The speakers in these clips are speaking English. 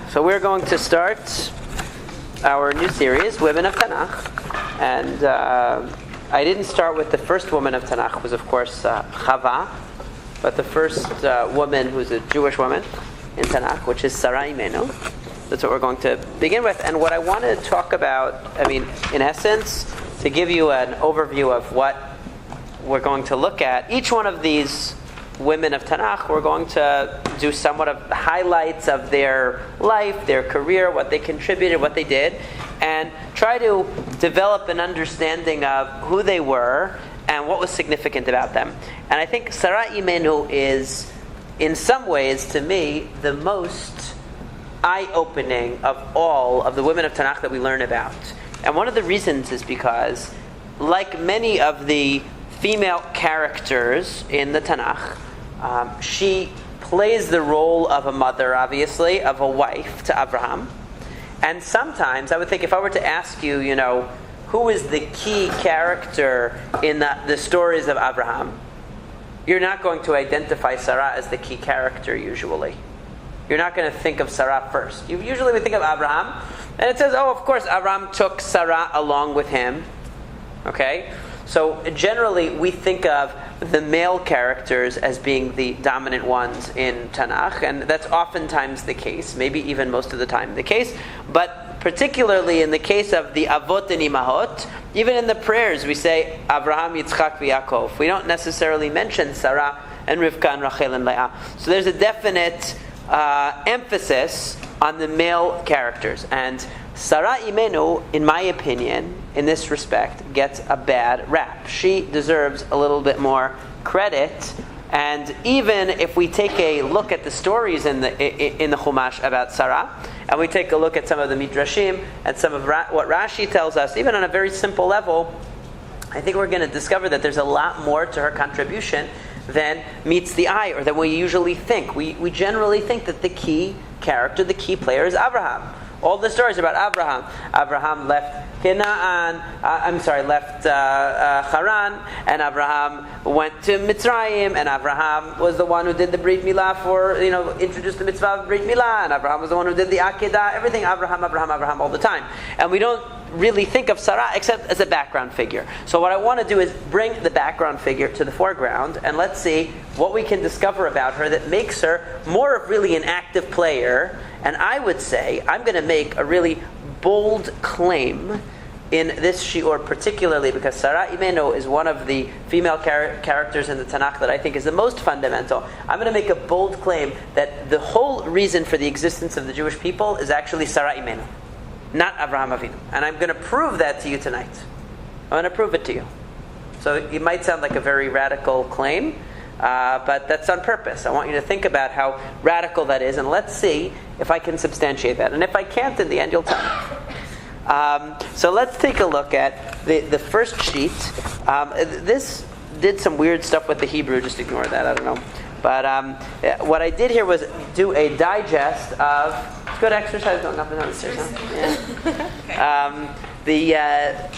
So we're going to start our new series, Women of Tanakh. And I didn't start with the first woman of Tanakh, was of course Chava, but the first woman who's a Jewish woman in Tanakh, which is Sarah Imenu. That's what we're going to begin with. And what I want to talk about, in essence, to give you an overview of what we're going to look at, each one of these women of Tanakh, we're going to do somewhat of highlights of their life, their career, what they contributed, what they did, and try to develop an understanding of who they were and what was significant about them. And I think Sarah Imenu is, in some ways, to me, the most eye-opening of all of the women of Tanakh that we learn about. And one of the reasons is because, like many of the female characters in the Tanakh, she plays the role of a mother, obviously, of a wife to Abraham. And sometimes, I would think if I were to ask you, who is the key character in the stories of Abraham, you're not going to identify Sarah as the key character usually. You're not going to think of Sarah first. You usually would think of Abraham, and it says, of course, Abraham took Sarah along with him. Okay? So generally, we think of the male characters as being the dominant ones in Tanakh, and that's oftentimes the case, maybe even most of the time the case, but particularly in the case of the Avot and Imahot, even in the prayers we say, Abraham, Yitzchak, Yaakov. We don't necessarily mention Sarah and Rivka and Rachel and Leah. So there's a definite emphasis on the male characters. And Sarah Imenu, in my opinion, in this respect, gets a bad rap. She deserves a little bit more credit. And even if we take a look at the stories in the Chumash about Sarah, and we take a look at some of the Midrashim and some of what Rashi tells us, even on a very simple level, I think we're going to discover that there's a lot more to her contribution than meets the eye, or than we usually think. We generally think that the key character, the key player is Abraham. All the stories about Abraham. Abraham left left Haran, and Abraham went to Mitzrayim, and Abraham was the one who did the Brit Milah introduced the mitzvah of Brit Milah, and Abraham was the one who did the Akedah, everything Abraham all the time. And we don't really think of Sarah except as a background figure. So what I want to do is bring the background figure to the foreground, and let's see what we can discover about her that makes her more of really an active player. And I would say, I'm going to make a really bold claim in this shiur, particularly because Sarah Imenu is one of the female characters in the Tanakh that I think is the most fundamental. I'm going to make a bold claim that the whole reason for the existence of the Jewish people is actually Sarah Imenu, not Avraham Avinu. And I'm going to prove that to you tonight. I'm going to prove it to you. So it might sound like a very radical claim, but that's on purpose. I want you to think about how radical that is, and let's see if I can substantiate that. And if I can't, in the end, you'll tell me. So let's take a look at the first sheet. This did some weird stuff with the Hebrew. Just ignore that. I don't know. But what I did here was do a digest of... It's good exercise going up and down the stairs. Huh? Yeah.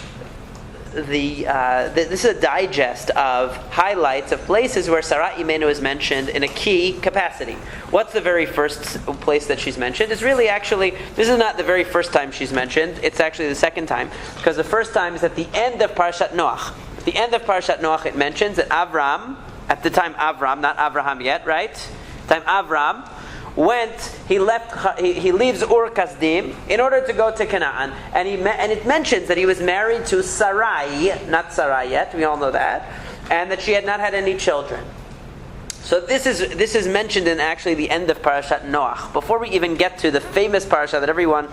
This is a digest of highlights of places where Sarah Imenu is mentioned in a key capacity. What's the very first place that she's mentioned? It's really this is not the very first time she's mentioned. It's actually the second time, because the first time is at the end of Parashat Noach. At the end of Parashat Noach, it mentions that Avram, at the time Avram, not Avraham yet, right? Time Avram he leaves Ur Kasdim in order to go to Canaan, and it mentions that he was married to Sarai, not Sarai yet, we all know that, and that she had not had any children. So this is mentioned in actually the end of Parashat Noach. Before we even get to the famous parasha that everyone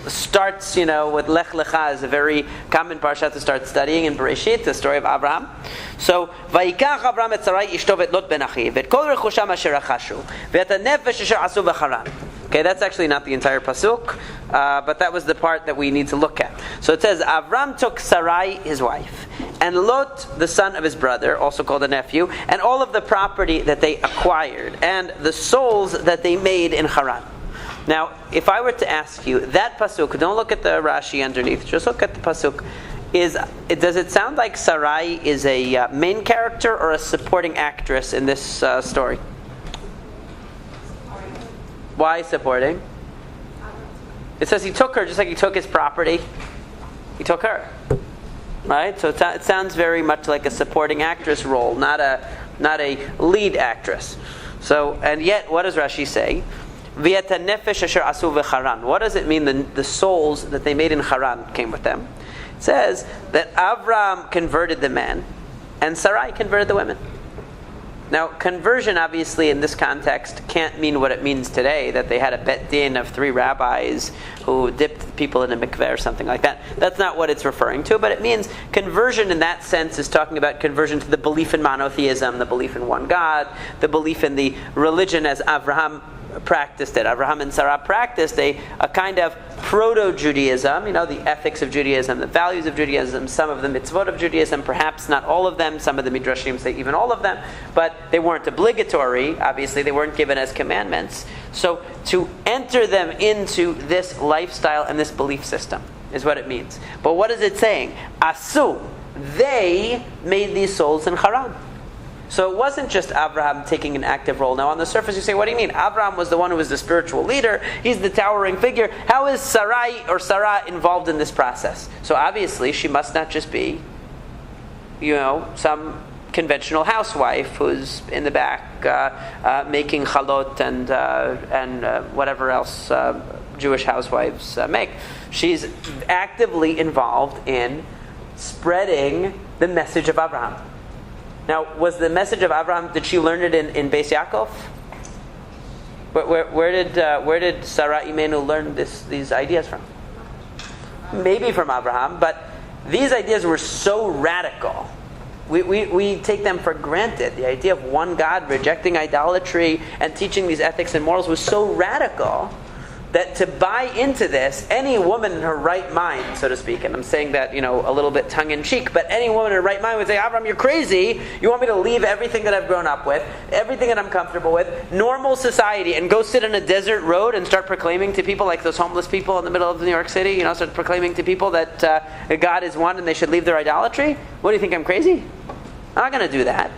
starts, with Lech Lecha is a very common parasha to start studying in Bereshit, the story of Abraham. So, Vayikach Abraham et Sarai ishto v'et Lot ben Achiv, v'et kol rechusham asher achashu, v'et hanefesh asher asu b'Haran. Okay, that's actually not the entire pasuk, but that was the part that we need to look at. So it says, Avram took Sarai, his wife, and Lot, the son of his brother, also called a nephew, and all of the property that they acquired, and the souls that they made in Haran. Now, if I were to ask you, that pasuk, don't look at the Rashi underneath, just look at the pasuk, does it sound like Sarai is a main character or a supporting actress in this story? Why supporting? It says he took her just like he took his property. He took her. Right? So it sounds very much like a supporting actress role, not a lead actress. So, and yet, what does Rashi say? What does it mean the souls that they made in Haran came with them? It says that Avram converted the men and Sarai converted the women. Now, conversion, obviously, in this context, can't mean what it means today, that they had a bet din of 3 rabbis who dipped people in a mikveh or something like that. That's not what it's referring to, but it means conversion in that sense is talking about conversion to the belief in monotheism, the belief in one God, the belief in the religion as Avraham practiced it. Avraham and Sarah practiced a kind of proto-Judaism, the ethics of Judaism, the values of Judaism, some of the mitzvot of Judaism, perhaps not all of them, some of the midrashim say even all of them, but they weren't obligatory, obviously they weren't given as commandments. So to enter them into this lifestyle and this belief system is what it means. But what is it saying? Asu, they made these souls in Haran. So it wasn't just Abraham taking an active role. Now on the surface you say, what do you mean? Abraham was the one who was the spiritual leader. He's the towering figure. How is Sarai or Sarah involved in this process? So obviously she must not just be, some conventional housewife who's in the back making chalot and whatever else Jewish housewives make. She's actively involved in spreading the message of Abraham. Now, was the message of Abraham, did she learn it in Beis Yaakov? Where did Sarah Imenu learn these ideas from? Maybe from Abraham, but these ideas were so radical. We take them for granted. The idea of one God, rejecting idolatry, and teaching these ethics and morals was so radical that to buy into this, any woman in her right mind, so to speak, and I'm saying that, a little bit tongue-in-cheek, but any woman in her right mind would say, Avram, you're crazy. You want me to leave everything that I've grown up with, everything that I'm comfortable with, normal society, and go sit on a desert road and start proclaiming to people, like those homeless people in the middle of New York City, start proclaiming to people that God is one and they should leave their idolatry? What do you think, I'm crazy? I'm not going to do that.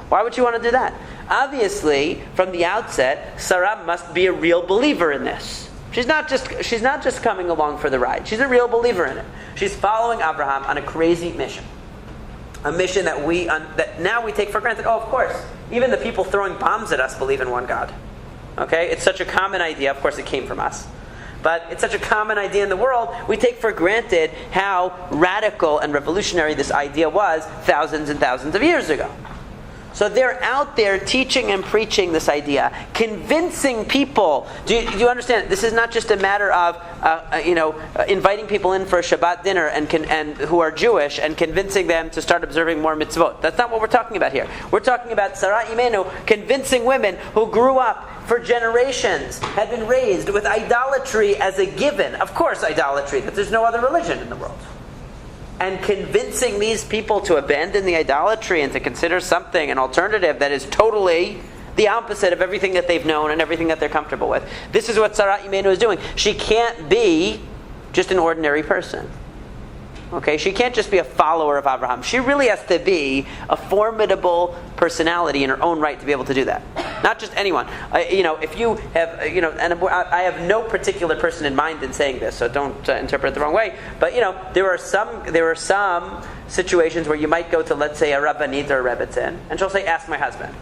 Why would you want to do that? Obviously, from the outset, Sarah must be a real believer in this. She's not just coming along for the ride. She's a real believer in it. She's following Abraham on a crazy mission. A mission that now we take for granted. Oh, of course. Even the people throwing bombs at us believe in one God. Okay? It's such a common idea. Of course, it came from us. But it's such a common idea in the world, we take for granted how radical and revolutionary this idea was thousands and thousands of years ago. So they're out there teaching and preaching this idea, convincing people. Do you understand? This is not just a matter of inviting people in for a Shabbat dinner and who are Jewish and convincing them to start observing more mitzvot. That's not what we're talking about here. We're talking about Sarah Imenu convincing women who grew up for generations, had been raised with idolatry as a given. Of course, idolatry, that there's no other religion in the world. And convincing these people to abandon the idolatry and to consider something, an alternative that is totally the opposite of everything that they've known and everything that they're comfortable with. This is what Sarah Imenu is doing. She can't be just an ordinary person. Okay, she can't just be a follower of Abraham. She really has to be a formidable personality in her own right to be able to do that. Not just anyone. If you have, and I have no particular person in mind in saying this, so don't interpret it the wrong way. But there are some situations where you might go to, let's say, a rabbanit or a rebbetzin, and she'll say, "Ask my husband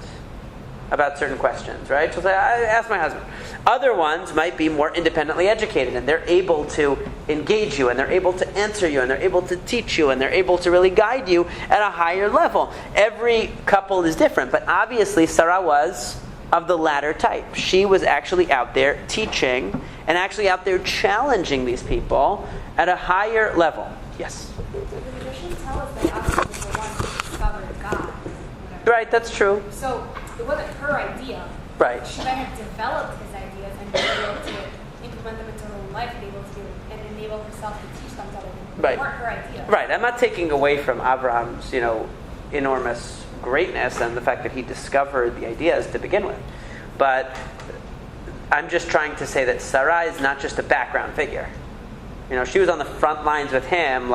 about certain questions," right? She'll say, "Ask my husband." Other ones might be more independently educated, and they're able to engage you, and they're able to answer you, and they're able to teach you, and they're able to really guide you at a higher level. Every couple is different, but obviously Sarah was of the latter type. She was actually out there teaching, and actually out there challenging these people at a higher level. Yes? The traditions tell us that Abraham was the one who discovered God. Right, that's true. So it wasn't her idea. Right. She might have developed his ideas and been able to implement them into her own life, be able to and enable herself to teach them to others. Right. They weren't her ideas. Right. I'm not taking away from Abraham's, enormous greatness and the fact that he discovered the ideas to begin with. But I'm just trying to say that Sarai is not just a background figure. She was on the front lines with him,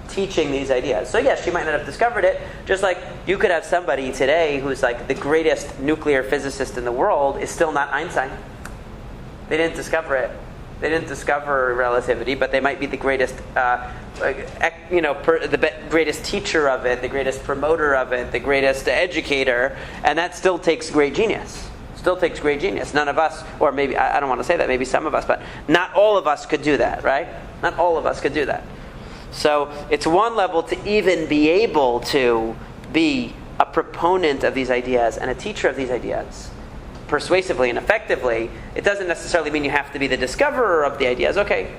teaching these ideas. So yes, she might not have discovered it, just like you could have somebody today who's the greatest nuclear physicist in the world is still not Einstein. They didn't discover it. They didn't discover relativity, but they might be the greatest, greatest teacher of it, the greatest promoter of it, the greatest educator, and that still takes great genius. Still takes great genius. None of us, or maybe, I don't want to say that, maybe some of us, but not all of us could do that, right? Not all of us could do that. So it's one level to even be able to be a proponent of these ideas and a teacher of these ideas persuasively and effectively. It doesn't necessarily mean you have to be the discoverer of the ideas. Okay,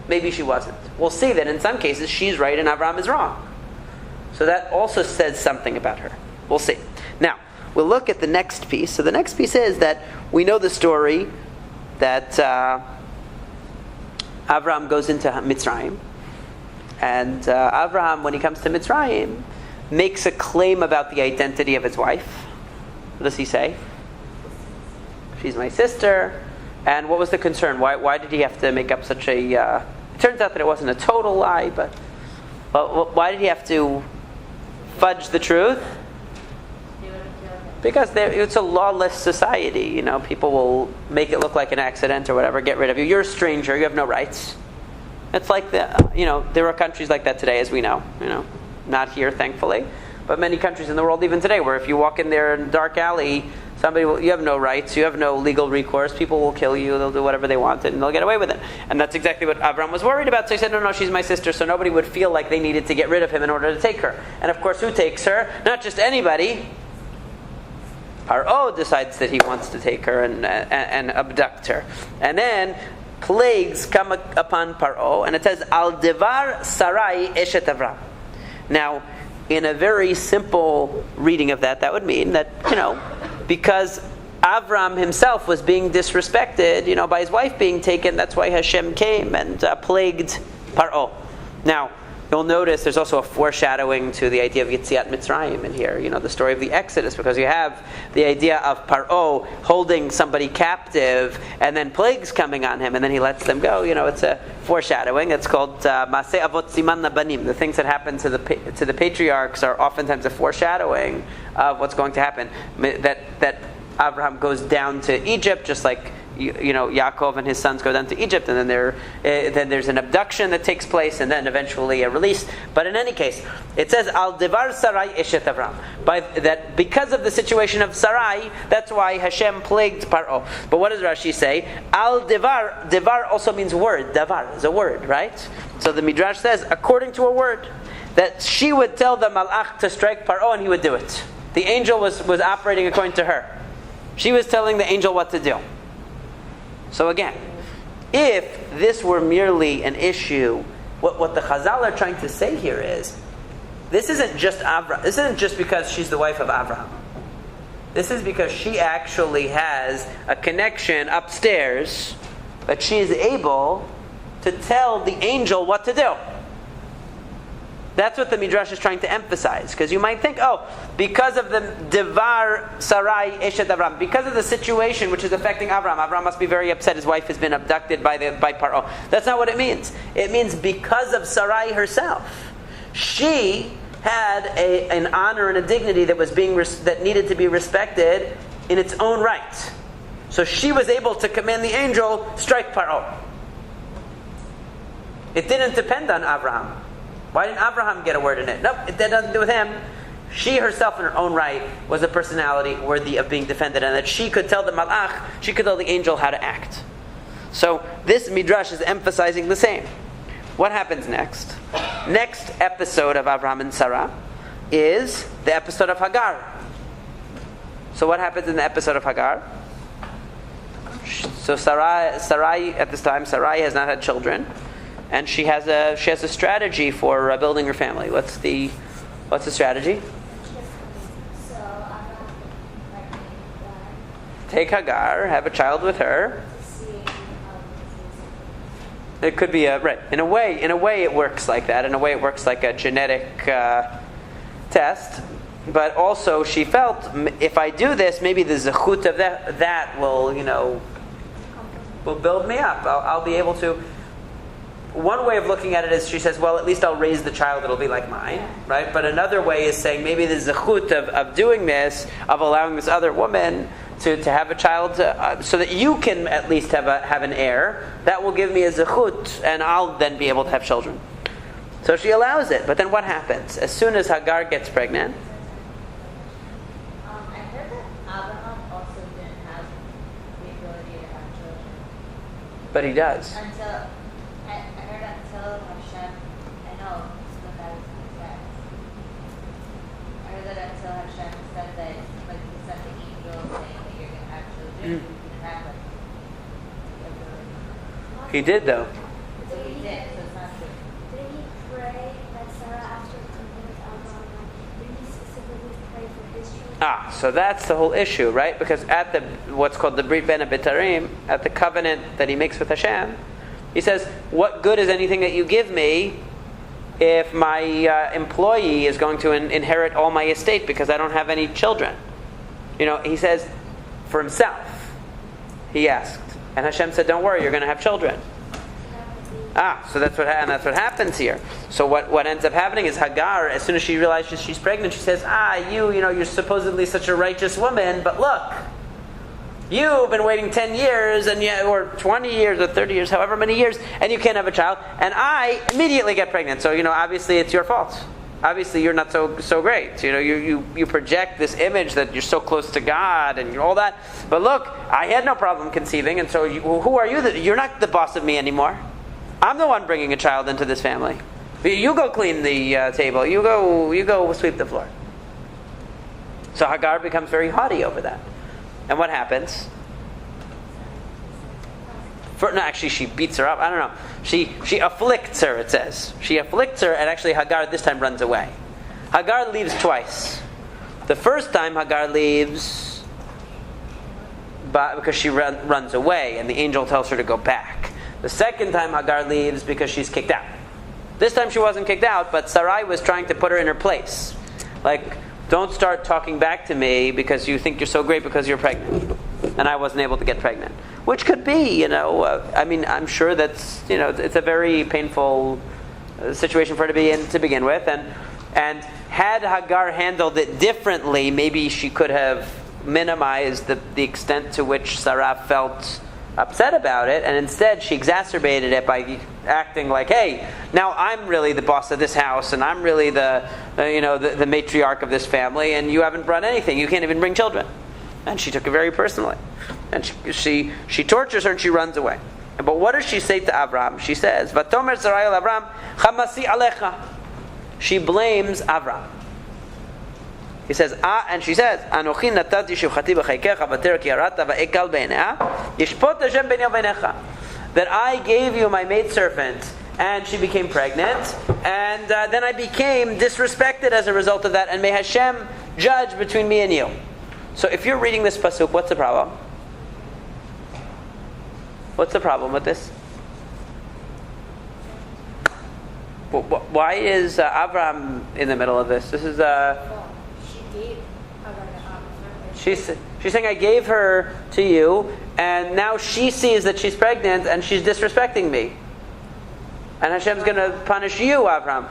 maybe she wasn't. We'll see that in some cases she's right and Avraham is wrong. So that also says something about her. We'll see. Now, we'll look at the next piece. So the next piece is that we know the story that Avraham goes into Mitzrayim. And Avraham, when he comes to Mitzrayim, makes a claim about the identity of his wife. What does he say? She's my sister. And what was the concern? Why did he have to make up such a... it turns out that it wasn't a total lie, but why did he have to fudge the truth? Because it's a lawless society. People will make it look like an accident or whatever, get rid of you. You're a stranger, you have no rights. It's like there are countries like that today, as we know. Not here, thankfully, but many countries in the world, even today, where if you walk in there in a dark alley, you have no rights, you have no legal recourse. People will kill you. They'll do whatever they want, and they'll get away with it. And that's exactly what Avram was worried about. So he said, "No, she's my sister." So nobody would feel like they needed to get rid of him in order to take her. And of course, who takes her? Not just anybody. Paro decides that he wants to take her and abduct her, and then plagues come upon Paro, and it says, Al Devar Sarai Eshet Avram. Now, in a very simple reading of that would mean that, because Avram himself was being disrespected, by his wife being taken, that's why Hashem came and plagued Paro. Now, you'll notice there's also a foreshadowing to the idea of Yetziat Mitzrayim in here, the story of the Exodus, because you have the idea of Paro holding somebody captive and then plagues coming on him and then he lets them go. It's a foreshadowing. It's called Maseh Avot Siman Labanim. The things that happen to the patriarchs are oftentimes a foreshadowing of what's going to happen. That Abraham goes down to Egypt, just like Yaakov and his sons go down to Egypt, and then there's an abduction that takes place, and then eventually a release. But in any case, it says Al Devar Sarai Eshet Avram. That because of the situation of Sarai, that's why Hashem plagued Paro. But what does Rashi say? Al Devar. Devar also means word. Davar is a word, right? So the Midrash says, according to a word, that she would tell the Malach to strike Paro, and he would do it. The angel was operating according to her. She was telling the angel what to do. So again, if this were merely an issue, what the Chazal are trying to say here is, this isn't just Avraham. This isn't just because she's the wife of Avraham. This is because she actually has a connection upstairs that she is able to tell the angel what to do. That's what the Midrash is trying to emphasize. Because you might think, because of the Devar Sarai Eshet Avram, because of the situation which is affecting Avram must be very upset his wife has been abducted by Paro. That's not what it means. It means because of Sarai herself. She had an honor and a dignity that needed to be respected in its own right. So she was able to command the angel, strike Paro. It didn't depend on Abraham. Why didn't Abraham get a word in it? Nope, it had nothing to do with him. She herself in her own right was a personality worthy of being defended, and that she could tell the Malach, she could tell the angel how to act. So this Midrash is emphasizing the same. What happens next? Next episode of Avraham and Sarah is the episode of Hagar. So what happens in the episode of Hagar? So Sarai at this time, Sarai has not had children. And she has a strategy for building her family. What's the strategy? Take Hagar, have a child with her. It could be right. In a way, it works like that. In a way, it works like a genetic test. But also, she felt, if I do this, maybe the zechut of that will build me up. I'll be able to. One way of looking at it is she says, well, at least I'll raise the child, it'll be like mine, right? But another way is saying maybe the zechut of doing this, of allowing this other woman to have a child so that you can at least have an heir. That will give me a zechut, and I'll then be able to have children. So she allows it. But then what happens? As soon as Hagar gets pregnant, I heard that Abraham also didn't have the ability to have children. but he does. Until, I heard until Hashem, I know what that is said. I heard that until Hashem said that, like he sent the angel saying that you're going to have children, you didn't have like, the ability. He did, though. So he did, so it's not true. Did he pray that Sarah, after coming with Abraham, did he specifically pray for his children? So that's the whole issue, right? Because at the what's called the Brit Ben Abitarim, at the covenant that he makes with Hashem, he says, "What good is anything that you give me if my employee is going to inherit all my estate because I don't have any children?" He says for himself. He asked, and Hashem said, "Don't worry, you're going to have children." So that's what happens here. So what ends up happening is Hagar, as soon as she realizes she's pregnant, she says, you're supposedly such a righteous woman, but look, you've been waiting 10 years or 20 years or 30 years, however many years, and you can't have a child, and I immediately get pregnant. So obviously it's your fault. Obviously you're not so great. You project this image that you're so close to God and all that. But look, I had no problem conceiving, and so who are you? You're not the boss of me anymore. I'm the one bringing a child into this family. You go clean the table. You go sweep the floor. So Hagar becomes very haughty over that. And what happens? Actually, she beats her up. I don't know. She afflicts her, it says. She afflicts her, and actually Hagar this time runs away. Hagar leaves twice. The first time Hagar leaves because she runs away, and the angel tells her to go back. The second time Hagar leaves because she's kicked out. This time she wasn't kicked out, but Sarai was trying to put her in her place. Like, don't start talking back to me because you think you're so great because you're pregnant. And I wasn't able to get pregnant. Which could be, I'm sure that's, it's a very painful situation for her to be in to begin with. And had Hagar handled it differently, maybe she could have minimized the extent to which Sarah felt upset about it, and instead she exacerbated it by acting like, hey, now I'm really the boss of this house, and I'm really the matriarch of this family, and you haven't brought anything. You can't even bring children. And she took it very personally. And she tortures her and she runs away. But what does she say to Avram? She says, Vatomer Sarai al Avram, Chamasi alecha. She blames Avram. He says, and she says, Anochi natati shivchati b'chaikecha v'ter ki arata v'ekal b'einea yishpot Hashem b'nei v'einecha. That I gave you my maidservant, and she became pregnant, and then I became disrespected as a result of that, and may Hashem judge between me and you. So if you're reading this pasuk, what's the problem? What's the problem with this? Why is Avram in the middle of this? This is She gave Hagar to she's saying, I gave her to you, and now she sees that she's pregnant, and she's disrespecting me. And Hashem's going to punish you, Avram.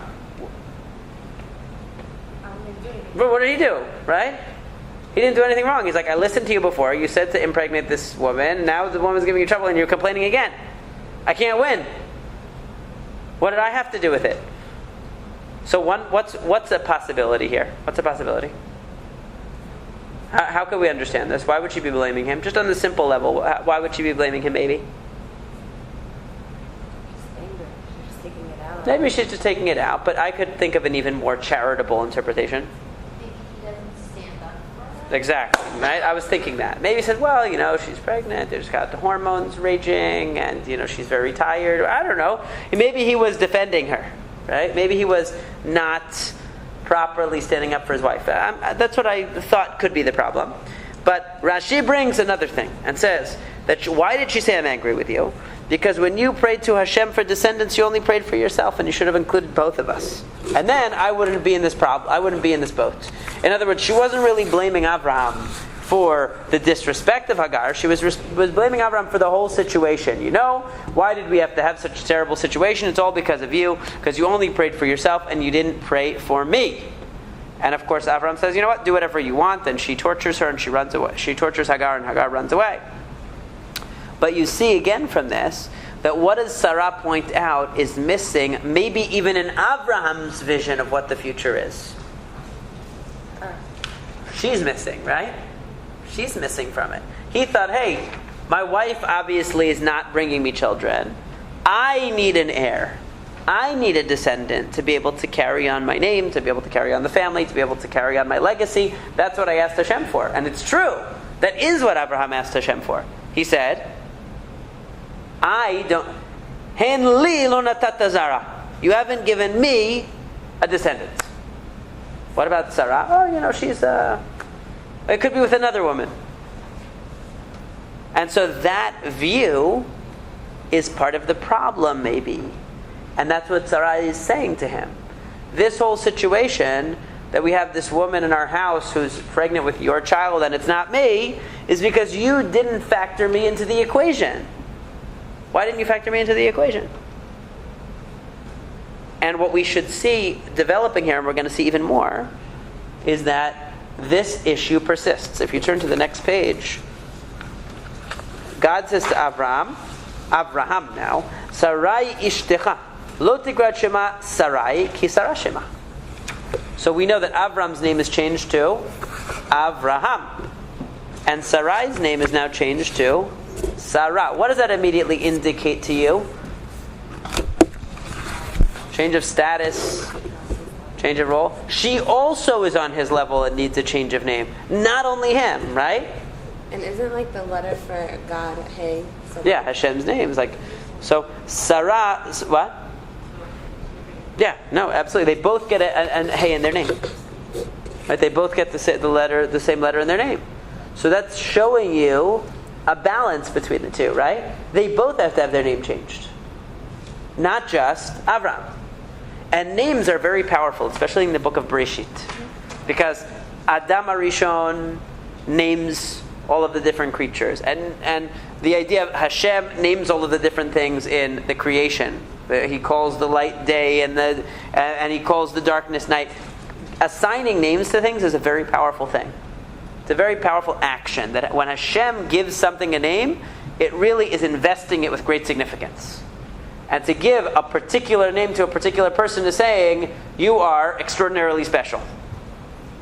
But what did he do, right? He didn't do anything wrong. He's like, I listened to you before. You said to impregnate this woman. Now the woman's giving you trouble, and you're complaining again. I can't win. What did I have to do with it? So what's a possibility here? What's a possibility? How could we understand this? Why would she be blaming him? Just on the simple level, why would she be blaming him, maybe? Maybe she's just taking it out, but I could think of an even more charitable interpretation. Maybe he doesn't stand up for her. Exactly, right? I was thinking that. Maybe he said, well, she's pregnant, there's got the hormones raging, and, she's very tired. I don't know. Maybe he was defending her, right? Maybe he was not properly standing up for his wife. That's what I thought could be the problem. But Rashi brings another thing and says that why did she say I'm angry with you? Because when you prayed to Hashem for descendants, you only prayed for yourself, and you should have included both of us. And then I wouldn't be in this problem. I wouldn't be in this boat. In other words, she wasn't really blaming Abraham for the disrespect of Hagar. She was blaming Abraham for the whole situation. Why did we have to have such a terrible situation? It's all because of you, because you only prayed for yourself and you didn't pray for me. And of course, Avram says, you know what, do whatever you want. And she tortures her and she runs away. She tortures Hagar and Hagar runs away. But you see again from this, that what does Sarah point out is missing, maybe even in Abraham's vision of what the future is. She's missing, right? She's missing from it. He thought, hey, my wife obviously is not bringing me children. I need an heir. I need a descendant to be able to carry on my name, to be able to carry on the family, to be able to carry on my legacy. That's what I asked Hashem for. And it's true. That is what Abraham asked Hashem for. He said, Hen li lo natata zara. You haven't given me a descendant. What about Sarah? Oh, she's it could be with another woman. And so that view is part of the problem, maybe. And that's what Sarah is saying to him. This whole situation, that we have this woman in our house who's pregnant with your child and it's not me, is because you didn't factor me into the equation. Why didn't you factor me into the equation? And what we should see developing here, and we're going to see even more, is that this issue persists. If you turn to the next page, God says to Abraham now, Sarai ishtecha, lo tikrat shema Sarai ki Sarah shema. So we know that Avram's name is changed to Avraham. And Sarai's name is now changed to Sarah. What does that immediately indicate to you? Change of status, change of role. She also is on his level and needs a change of name. Not only him, right? And isn't like the letter for God, hey? Yeah, Hashem's name is like, so Sarah, what? Yeah, no, absolutely. They both get a hey in their name. Right? They both get the same letter in their name. So that's showing you a balance between the two, right? They both have to have their name changed. Not just Avram. And names are very powerful, especially in the book of Bereshit. Because Adam Arishon names all of the different creatures. And the idea of Hashem names all of the different things in the creation. He calls the light day and he calls the darkness night. Assigning names to things is a very powerful thing. It's a very powerful action. That when Hashem gives something a name, it really is investing it with great significance. And to give a particular name to a particular person is saying, you are extraordinarily special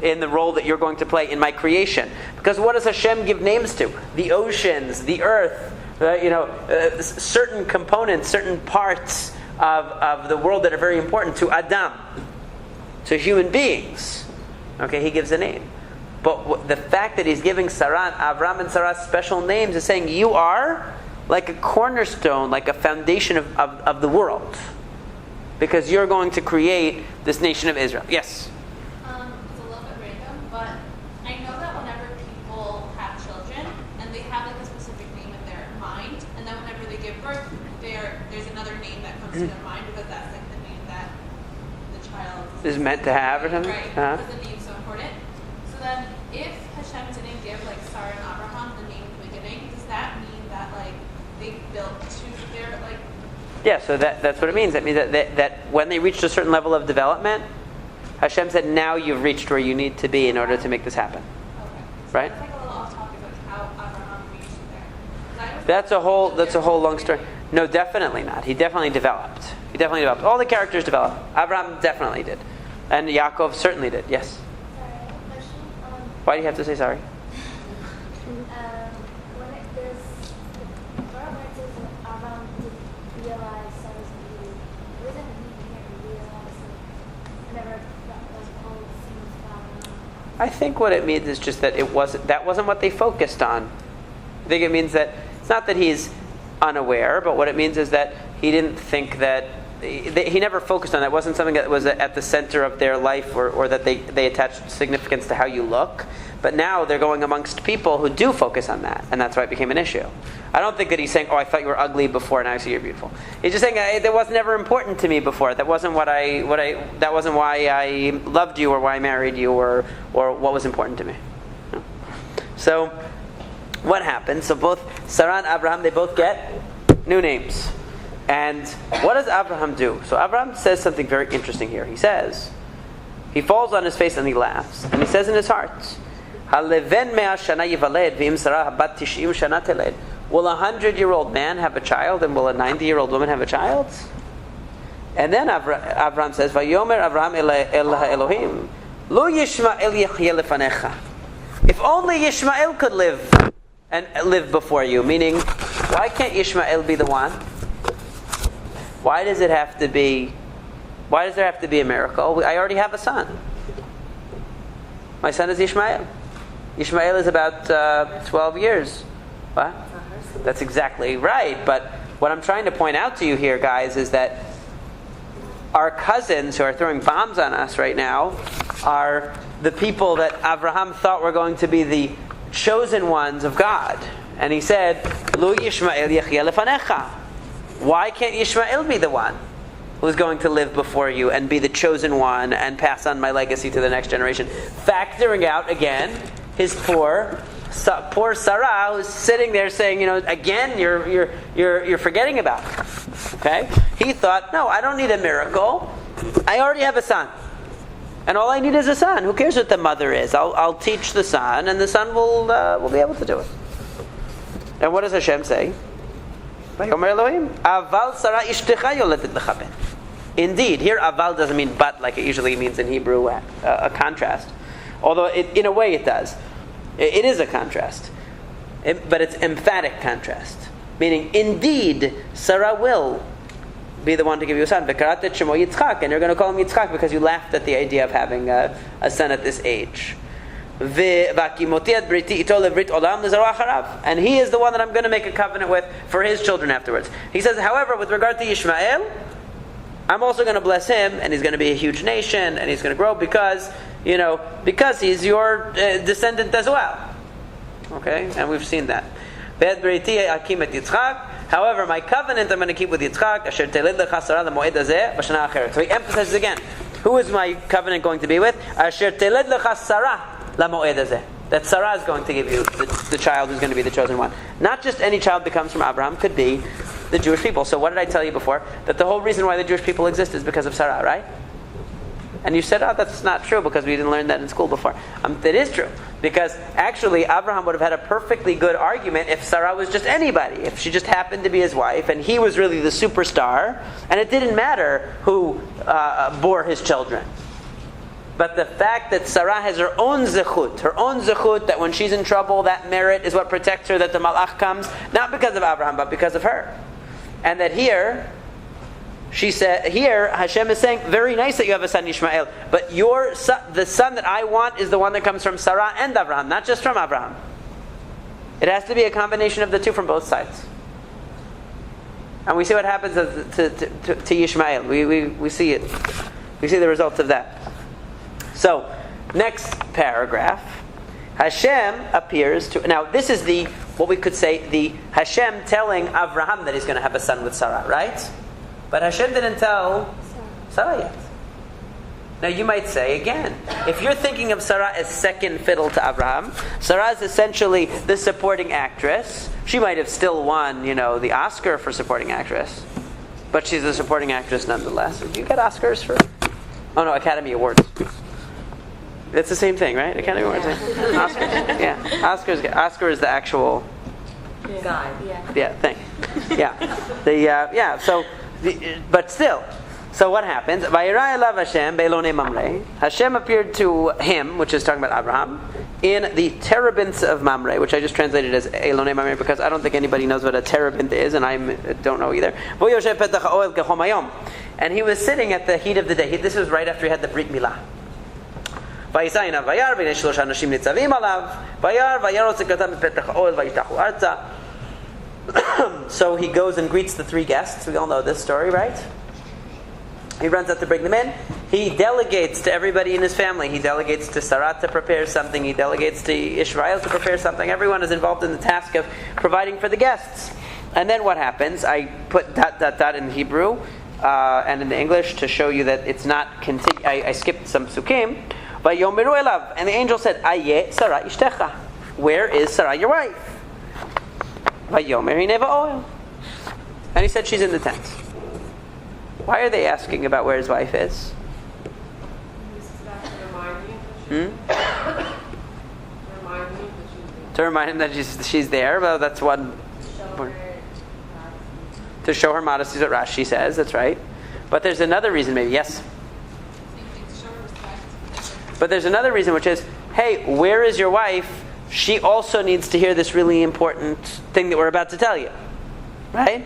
in the role that you're going to play in my creation. Because what does Hashem give names to? The oceans, the earth, certain components, certain parts of the world that are very important to Adam, to human beings. Okay, he gives a name. But the fact that he's giving Avram and Sarah special names is saying, you are like a cornerstone, like a foundation of the world. Because you're going to create this nation of Israel. Yes? It's a little bit random, but I know that whenever people have children, and they have like a specific name in their mind, and then whenever they give birth, there's another name that comes to their mind, because that's like the name that the child is meant to have or something? Right, because the name's so important. So then, if Hashem didn't give like Sarah and Abraham the name in the beginning, does that mean that like they built to their like? Yeah, so that's what it means. That means that when they reached a certain level of development, Hashem said, now you've reached where you need to be in order to make this happen. Okay. So Right? that's like a little off topic, like how Abraham reached there. That's a whole long story. No, definitely not. He definitely developed. All the characters developed. Abraham definitely did. And Yaakov certainly did. Yes? Sorry, I have a question. Why do you have to say sorry? When there's the part where it says that Avram didn't realize Sarah's beauty, it wasn't he can't realize it whenever that whole scene was found. I think what it means is just that that wasn't what they focused on. I think it means that it's not that he's unaware, but what it means is that he didn't think that he never focused on that. It wasn't something that was at the center of their life, or that they attached significance to how you look. But now they're going amongst people who do focus on that, and that's why it became an issue. I don't think that he's saying, "Oh, I thought you were ugly before, now I see you're beautiful." He's just saying that was never important to me before. That wasn't that wasn't why I loved you, or why I married you, or what was important to me. No. So, what happened? So both Sarah and Abraham, they both get new names. And what does Abraham do? So Abraham says something very interesting here. He says, He falls on his face and he laughs. And he says in his heart, "Haleven mea shana yivaled v'im sarah bat tish'im shana teled." Will a 100-year-old man have a child, and will a 90-year-old woman have a child? And then Avraham says, "Vayomer Avraham el Elohim, lo Yishmael yachye lefanecha." If only Yishmael could live before you. Meaning, why can't Yishmael be the one? Why does there have to be a miracle? I already have a son. My son is Ishmael. Ishmael is about 12 years. What? That's exactly right. But what I'm trying to point out to you here, guys, is that our cousins who are throwing bombs on us right now are the people that Avraham thought were going to be the chosen ones of God. And he said, "Lu Yishmael yachye lefanecha." Why can't Yishmael be the one who's going to live before you and be the chosen one and pass on my legacy to the next generation? Factoring out, again, his poor Sarah, who's sitting there saying, again, you're forgetting about it. Okay? He thought, no, I don't need a miracle. I already have a son. And all I need is a son. Who cares what the mother is? I'll teach the son, and the son will be able to do it. And what does Hashem say? Vayomer Elohim, Aval Sarah ishtecha yoletet lecha ben. Indeed, here aval doesn't mean but like it usually means in Hebrew, a contrast. Although in a way it does. It is a contrast. But it's emphatic contrast. Meaning, indeed, Sarah will be the one to give you a son. V'karatet shemo Yitzchak, and you're going to call him Yitzchak because you laughed at the idea of having a son at this age. And he is the one that I'm going to make a covenant with for his children afterwards. He says, however, with regard to Ishmael, I'm also going to bless him, and he's going to be a huge nation, and he's going to grow because he's your descendant as well. Okay? And we've seen that. However, my covenant I'm going to keep with Yitzchak. So he emphasizes again, who is my covenant going to be with? That Sarah is going to give you the child who's going to be the chosen one. Not just any child that comes from Abraham, could be the Jewish people. So what did I tell you before? That the whole reason why the Jewish people exist is because of Sarah, right? And you said, that's not true because we didn't learn that in school before. That is true. Because actually, Abraham would have had a perfectly good argument if Sarah was just anybody. If she just happened to be his wife and he was really the superstar. And it didn't matter who bore his children. But the fact that Sarah has her own zechut, that when she's in trouble, that merit is what protects her, that the malach comes, not because of Abraham, but because of her. And that here Hashem is saying, very nice that you have a son Ishmael, but your son, the son that I want is the one that comes from Sarah and Abraham, not just from Abraham. It has to be a combination of the two from both sides. And we see what happens to Ishmael. We see it. We see the results of that. So, next paragraph. Hashem appears to... Now, this is what we could say, the Hashem telling Abraham that he's going to have a son with Sarah, right? But Hashem didn't tell Sarah yet. Now you might say again, if you're thinking of Sarah as second fiddle to Abraham, Sarah is essentially the supporting actress. She might have still won, the Oscar for supporting actress, but she's a supporting actress nonetheless. Do you get Oscars for? Oh no, Academy Awards. It's the same thing, right? Academy Awards. Oscars. Yeah, Oscar is the actual God. Yeah, thing. Yeah. So. But still, so what happens? Hashem appeared to him, which is talking about Abraham, in the terebinths of Mamre, which I just translated as Elonei Mamre because I don't think anybody knows what a terebinth is, and I don't know either. And he was sitting at the heat of the day. This was right after he had the Brit Milah. So he goes and greets the three guests. We all know this story, right? He runs out to bring them in. He delegates to everybody in his family. He delegates to Sarah to prepare something. He delegates to Ishmael to prepare something. Everyone is involved in the task of providing for the guests. And then what happens? I put ... in Hebrew and in the English to show you that it's not I skipped some psukim. Vayomeru elav, and the angel said, Aye Sarah ishtecha. Where is Sarah, your wife? Vayomer hineva oil. And he said, she's in the tent. Why are they asking about where his wife is? To remind him that she's there. Well, that's one. To show her modesty is what Rashi says. That's right. But there's another reason, maybe. Yes. But there's another reason, which is, hey, where is your wife? She also needs to hear this really important thing that we're about to tell you. Right?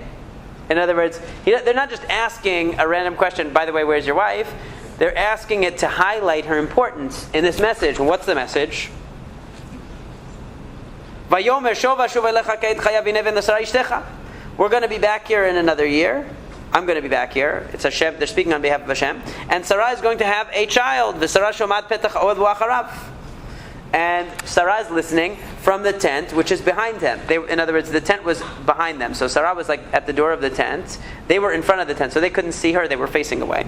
In other words, they're not just asking a random question, by the way, where's your wife? They're asking it to highlight her importance in this message. And what's the message? We're going to be back here in another year. I'm going to be back here. It's Hashem. They're speaking on behalf of Hashem. And Sarah is going to have a child. And Sarah is listening from the tent, which is behind them. In other words, the tent was behind them. So Sarah was like at the door of the tent. They were in front of the tent, so they couldn't see her. They were facing away.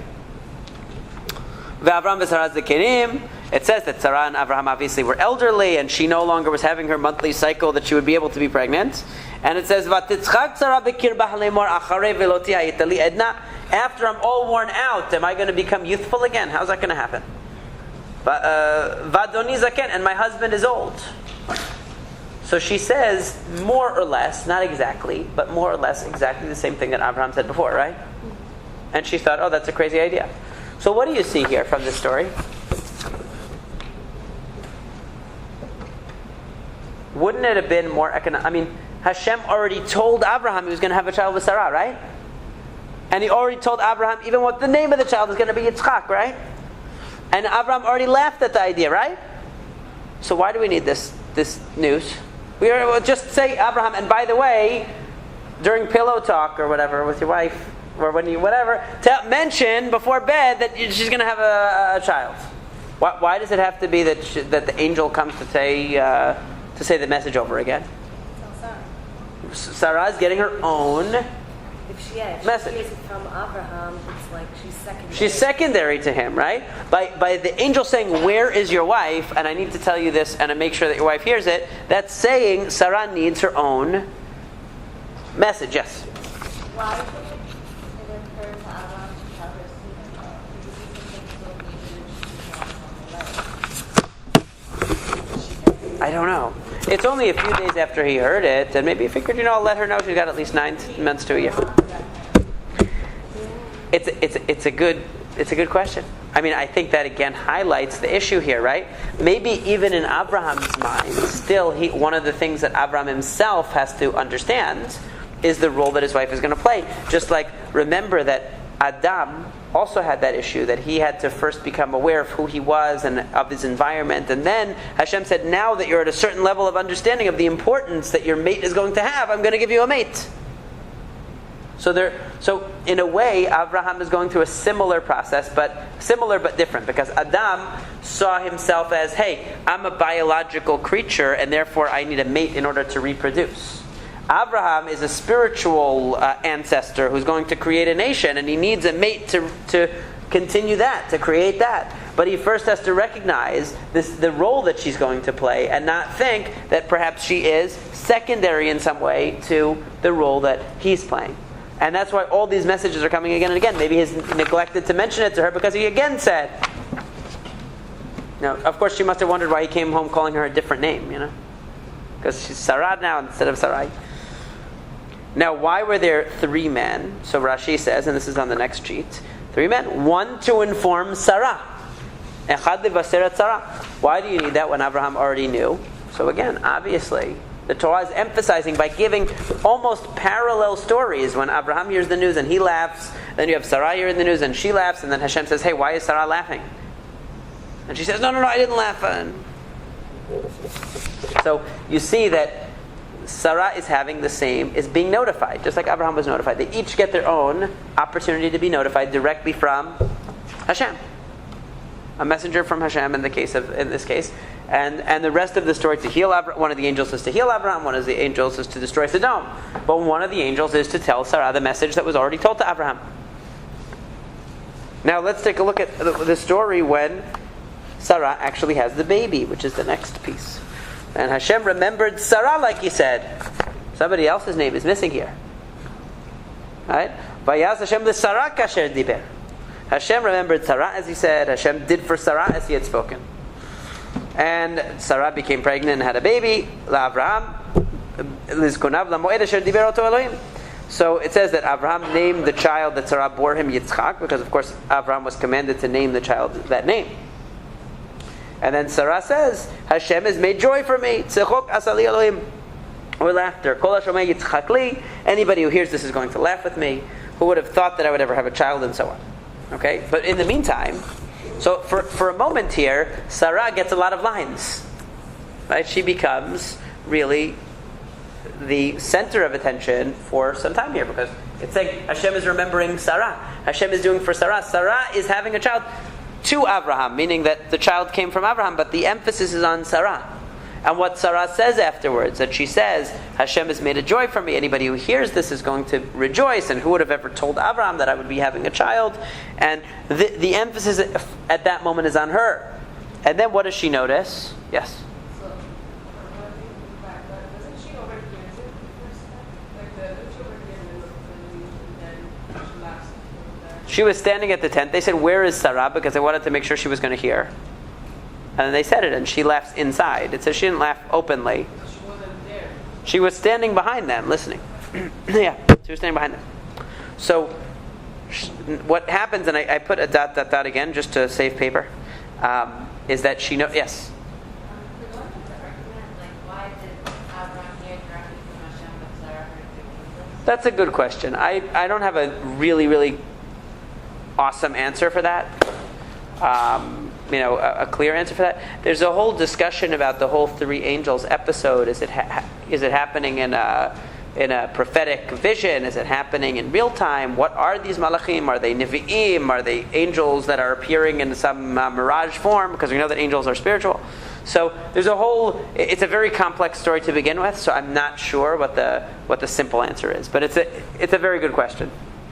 It says that Sarah and Abraham obviously were elderly, and she no longer was having her monthly cycle that she would be able to be pregnant. And it says, after I'm all worn out, am I going to become youthful again? How's that going to happen? And my husband is old. So she says, more or less, not exactly, but more or less exactly the same thing that Abraham said before, right? And she thought, oh, that's a crazy idea. So what do you see here from this story? Wouldn't it have been more economic? I mean, Hashem already told Abraham he was going to have a child with Sarah, right? And he already told Abraham even what the name of the child is going to be, Yitzchak, right? And Abraham already laughed at the idea, right? So why do we need this news? We'll just say Abraham, and by the way, during pillow talk or whatever with your wife, or when you mention before bed that she's going to have a child. Why does it have to be that the angel comes to say the message over again? Sarah is getting her own message. If she is from Abraham, it's like she's secondary. She's secondary to him, right? By the angel saying, where is your wife? And I need to tell you this and I make sure that your wife hears it. That's saying Sarah needs her own message. Yes? Why did it occur to Abraham to tell her sooner? I don't know. It's only a few days after he heard it, and maybe he figured, I'll let her know she's got at least 9 months to a year. It's a good question. I mean, I think that again highlights the issue here, right? Maybe even in Abraham's mind, still one of the things that Abraham himself has to understand is the role that his wife is going to play. Just like remember that Adam also had that issue, that he had to first become aware of who he was and of his environment, and then Hashem said, now that you're at a certain level of understanding of the importance that your mate is going to have, I'm going to give you a mate. So in a way, Abraham is going through a similar process, but different, because Adam saw himself as, hey, I'm a biological creature, and therefore I need a mate in order to reproduce. Abraham is a spiritual ancestor who's going to create a nation, and he needs a mate to continue that, to create that. But he first has to recognize the role that she's going to play, and not think that perhaps she is secondary in some way to the role that he's playing. And that's why all these messages are coming again and again. Maybe he's neglected to mention it to her because he again said. Now, of course, she must have wondered why he came home calling her a different name, because she's Sarah now instead of Sarai. Now, why were there 3 men? So Rashi says, and this is on the next sheet, 3 men. 1 to inform Sarah. Echad livaseret Sarah. Why do you need that when Abraham already knew? So again, obviously, the Torah is emphasizing by giving almost parallel stories. When Abraham hears the news and he laughs, then you have Sarah hearing the news and she laughs, and then Hashem says, hey, why is Sarah laughing? And she says, no, I didn't laugh. So you see that Sarah is being notified, just like Abraham was notified. They each get their own opportunity to be notified directly from Hashem. A messenger from Hashem in this case. And the rest of the story to heal Abraham. One of the angels is to heal Abraham, one of the angels is to destroy Sodom. But one of the angels is to tell Sarah the message that was already told to Abraham. Now let's take a look at the story when Sarah actually has the baby, which is the next piece. And Hashem remembered Sarah, like he said. Somebody else's name is missing here. Right? Vayaz Hashem l'Sarah kasher diber. Hashem remembered Sarah as he said. Hashem did for Sarah as he had spoken. And Sarah became pregnant and had a baby, LaAvraham, Lizkonav LaMoed Asher Diber Oto Elohim. So it says that Avraham named the child that Sarah bore him Yitzchak, because of course Avraham was commanded to name the child that name. And then Sarah says, Hashem has made joy for me. Tzechok asali Elohim. Or laughter. Kol hashomei yitzchak li. Anybody who hears this is going to laugh with me. Who would have thought that I would ever have a child, and so on. Okay? But in the meantime, so for a moment here, Sarah gets a lot of lines. Right? She becomes really the center of attention for some time here, because it's saying Hashem is remembering Sarah. Hashem is doing for Sarah. Sarah is having a child to Avraham, meaning that the child came from Avraham, but the emphasis is on Sarah. And what Sarah says afterwards, that she says, Hashem has made a joy for me. Anybody who hears this is going to rejoice. And who would have ever told Avraham that I would be having a child? And the emphasis at that moment is on her. And then what does she notice? Yes? So, doesn't she overhear it the first time? Like, don't she overhear it and then she laughs? She was standing at the tent. They said, where is Sarah? Because they wanted to make sure she was going to hear. And they said it, and she laughs inside. It says she didn't laugh openly. So she wasn't there. She was standing behind them, listening. Yeah, she was standing behind them. So, what happens, and I put a dot again, just to save paper, is that she knows, yes? To go into the argument, like, why did Abraham hear directly from Hashem, but Sarah heard through Jesus? That's a good question. I don't have a really, really awesome answer for that. A clear answer for that. There's a whole discussion about the whole three angels episode. Is it happening in a prophetic vision? Is it happening in real time? What are these malachim? Are they nevi'im? Are they angels that are appearing in some mirage form? Because we know that angels are spiritual. So there's it's a very complex story to begin with. So I'm not sure what the simple answer is. But it's a very good question.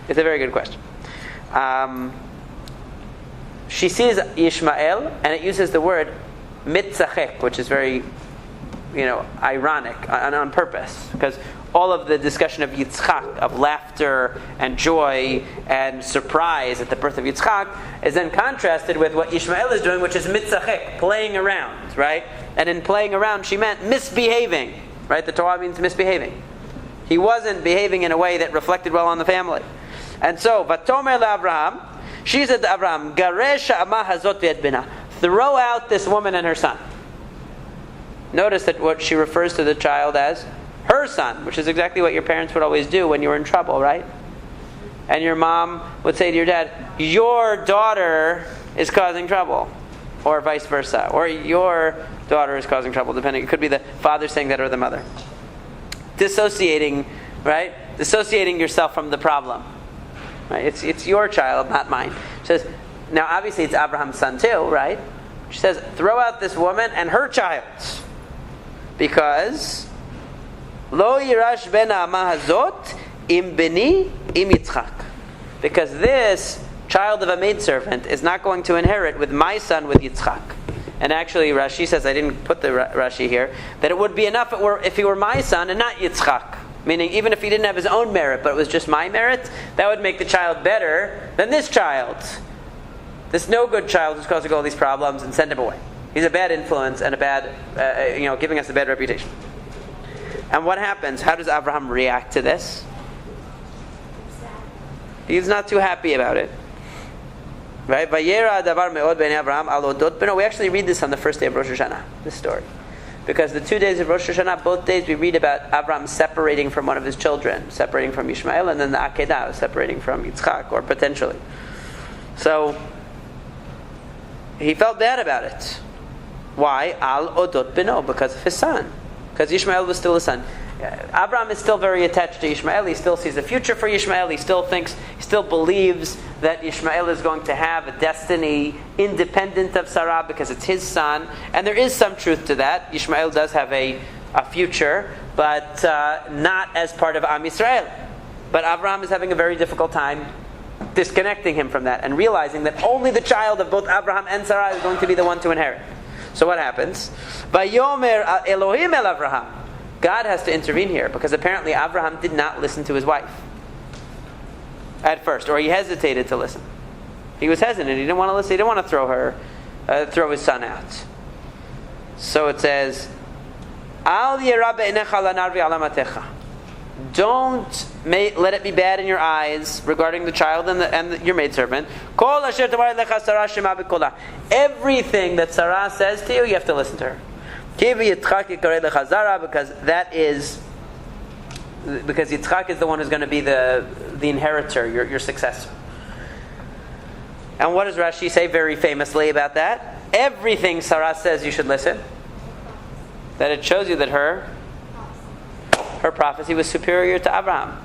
It's a very good question. She sees Ishmael, and it uses the word mitzachek, which is very, ironic and on purpose, because all of the discussion of Yitzchak, of laughter and joy and surprise at the birth of Yitzchak, is then contrasted with what Ishmael is doing, which is mitzachek, playing around, right? And in playing around, she meant misbehaving, right? The Torah means misbehaving. He wasn't behaving in a way that reflected well on the family. And so, Vatomer LaAvraham, she said to Avraham, Garesha ama hazot v'et bina. Throw out this woman and her son. Notice that what she refers to the child as her son, which is exactly what your parents would always do when you were in trouble, right? And your mom would say to your dad, your daughter is causing trouble. Or vice versa. Or your daughter is causing trouble, depending. It could be the father saying that or the mother. Dissociating, right? Dissociating yourself from the problem. Right? It's your child, not mine. She says, now obviously it's Abraham's son too, right? She says, throw out this woman and her child. Because Lo yirash ben ha'ama hazot im beni im Yitzchak. Because this child of a maidservant is not going to inherit with my son, with Yitzchak. And actually Rashi says, I didn't put the Rashi here, that it would be enough if he were my son and not Yitzchak. Meaning, even if he didn't have his own merit, but it was just my merit, that would make the child better than this child. This no good child who's causing all these problems, and send him away. He's a bad influence and a bad, giving us a bad reputation. And what happens? How does Abraham react to this? He's not too happy about it. Right? Vayera davar me'od b'nei Avraham al odot beno. We actually read this on the first day of Rosh Hashanah, this story. Because the 2 days of Rosh Hashanah, both days we read about Avraham separating from one of his children, separating from Ishmael, and then the Akedah, separating from Yitzchak, or potentially. So, he felt bad about it. Why? Al odot beno, because of his son. Because Ishmael was still a son. Abraham is still very attached to Ishmael. He still sees a future for Ishmael. He still believes that Ishmael is going to have a destiny independent of Sarah because it's his son. And there is some truth to that. Ishmael does have a future, but not as part of Am Yisrael. But Abraham is having a very difficult time disconnecting him from that and realizing that only the child of both Abraham and Sarah is going to be the one to inherit. So what happens? Vayomer Elohim el Avraham. God has to intervene here because apparently Abraham did not listen to his wife at first, or he hesitated to listen. He was hesitant. He didn't want to listen. He didn't want to throw his son out. So it says, Al yera be'einecha lanar ve'alamatecha. Don't let it be bad in your eyes regarding the child and your maidservant. Everything that Sarah says to you, you have to listen to her. Because Yitzchak is the one who's going to be the inheritor, your successor. And what does Rashi say very famously about that? Everything Sarah says you should listen. That it shows you that her prophecy was superior to Abraham.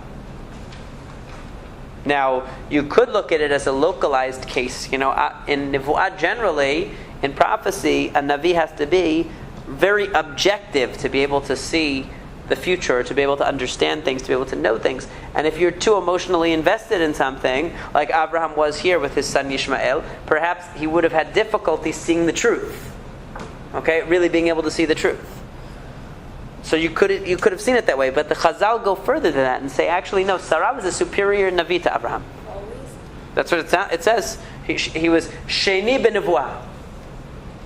Now, you could look at it as a localized case. In Nevu'ah generally, in prophecy, a Navi has to be very objective to be able to see the future, to be able to understand things, to be able to know things. And if you're too emotionally invested in something, like Abraham was here with his son Yishmael, perhaps he would have had difficulty seeing the truth. Okay? Really being able to see the truth. So you could have seen it that way, but the Chazal go further than that and say, actually, no, Sarah was a superior Navi to Abraham. That's what it says. He was Sheni b'nevuah.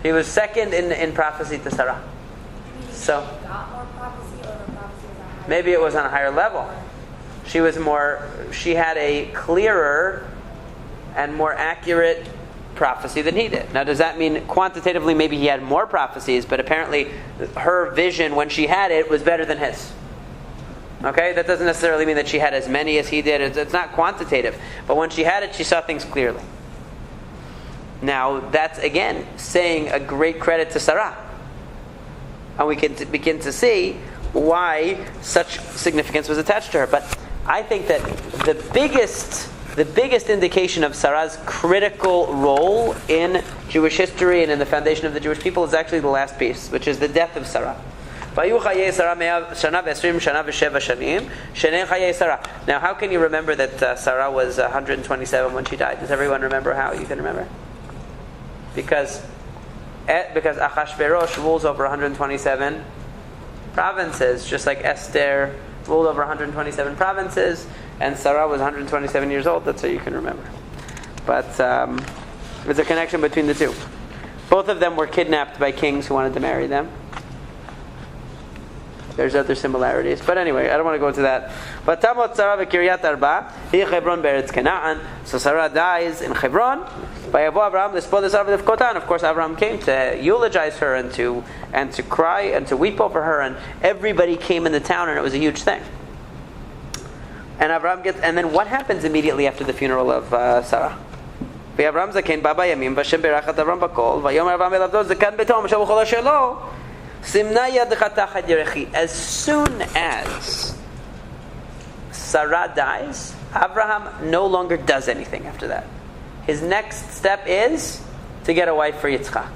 He was second in prophecy to Sarah. So maybe it was on a higher level. She had a clearer and more accurate prophecy than he did. Now, does that mean quantitatively maybe he had more prophecies, but apparently her vision when she had it was better than his? Okay, that doesn't necessarily mean that she had as many as he did. It's not quantitative, but when she had it, she saw things clearly. Now, that's again saying a great credit to Sarah, and we can begin to see why such significance was attached to her. But I think that the biggest indication of Sarah's critical role in Jewish history and in the foundation of the Jewish people is actually the last piece, which is the death of Sarah. Now, how can you remember that Sarah was 127 when she died? Does everyone remember how you can remember? Because Achashverosh rules over 127 provinces, just like Esther ruled over 127 provinces, and Sarah was 127 years old. That's how you can remember. But there's a connection between the two. Both of them were kidnapped by kings who wanted to marry them. There's other similarities. But anyway, I don't want to go into that. But Tamot Sarah v'Kiryat Arba, hi Hebron be'eretz Canaan. So Sarah dies in Hebron. Vayavo Avraham l'spod Sarah v'Levkota. Of course, Avraham came to eulogize her and to cry and to weep over her. And everybody came in the town, and it was a huge thing. And then what happens immediately after the funeral of Sarah? V'Avraham zaken baba yamim v'Hashem berachat Avraham bakol v'yomer Avraham elavdo zaken betom v'shavu chol shelo. As soon as Sarah dies, Abraham no longer does anything after that. His next step is to get a wife for Yitzchak,